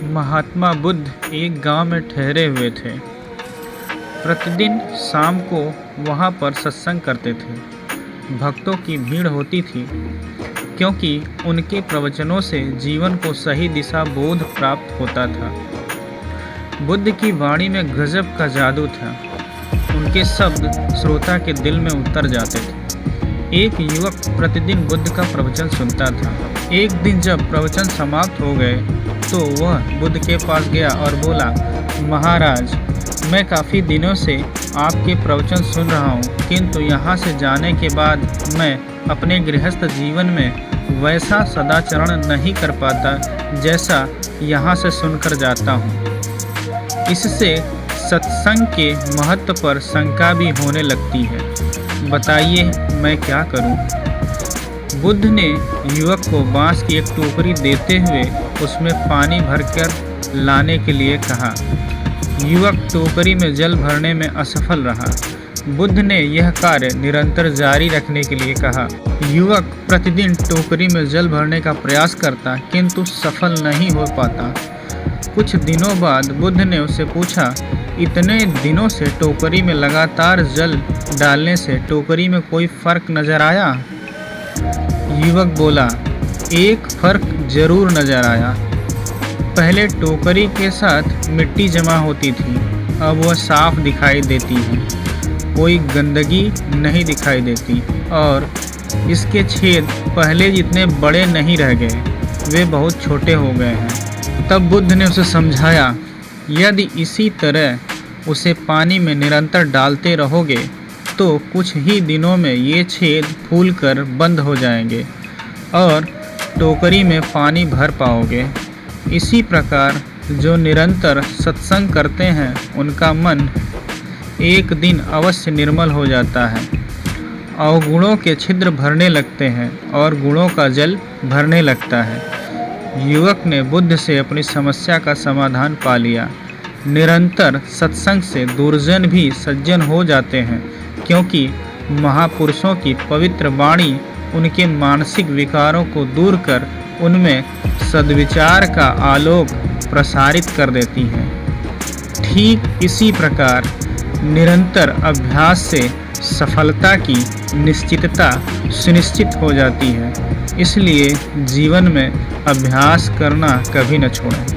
महात्मा बुद्ध एक गांव में ठहरे हुए थे। प्रतिदिन शाम को वहां पर सत्संग करते थे। भक्तों की भीड़ होती थी क्योंकि उनके प्रवचनों से जीवन को सही दिशा बोध प्राप्त होता था। बुद्ध की वाणी में गजब का जादू था। उनके शब्द श्रोता के दिल में उतर जाते थे। एक युवक प्रतिदिन बुद्ध का प्रवचन सुनता था। एक दिन जब प्रवचन समाप्त हो गए तो वह बुद्ध के पास गया और बोला, महाराज, मैं काफ़ी दिनों से आपके प्रवचन सुन रहा हूँ, किंतु यहाँ से जाने के बाद मैं अपने गृहस्थ जीवन में वैसा सदाचरण नहीं कर पाता जैसा यहाँ से सुनकर जाता हूँ। इससे सत्संग के महत्व पर शंका भी होने लगती है। बताइए मैं क्या करूं? बुद्ध ने युवक को बांस की एक टोकरी देते हुए उसमें पानी भरकर लाने के लिए कहा। युवक टोकरी में जल भरने में असफल रहा। बुद्ध ने यह कार्य निरंतर जारी रखने के लिए कहा। युवक प्रतिदिन टोकरी में जल भरने का प्रयास करता किंतु सफल नहीं हो पाता। कुछ दिनों बाद बुद्ध ने उससे पूछा, इतने दिनों से टोकरी में लगातार जल डालने से टोकरी में कोई फर्क नजर आया? युवक बोला, एक फर्क जरूर नजर आया। पहले टोकरी के साथ मिट्टी जमा होती थी, अब वह साफ दिखाई देती है। कोई गंदगी नहीं दिखाई देती और इसके छेद पहले जितने बड़े नहीं रह गए, वे बहुत छोटे हो गए हैं। तब बुद्ध ने उसे समझाया, यदि इसी तरह उसे पानी में निरंतर डालते रहोगे तो कुछ ही दिनों में ये छेद फूलकर बंद हो जाएंगे और टोकरी में पानी भर पाओगे। इसी प्रकार जो निरंतर सत्संग करते हैं उनका मन एक दिन अवश्य निर्मल हो जाता है। अवगुणों के छिद्र भरने लगते हैं और गुणों का जल भरने लगता है। युवक ने बुद्ध से अपनी समस्या का समाधान पा लिया। निरंतर सत्संग से दुर्जन भी सज्जन हो जाते हैं, क्योंकि महापुरुषों की पवित्र वाणी उनके मानसिक विकारों को दूर कर उनमें सद्विचार का आलोक प्रसारित कर देती है। ठीक इसी प्रकार निरंतर अभ्यास से सफलता की निश्चितता सुनिश्चित हो जाती है। इसलिए जीवन में अभ्यास करना कभी न छोड़ें।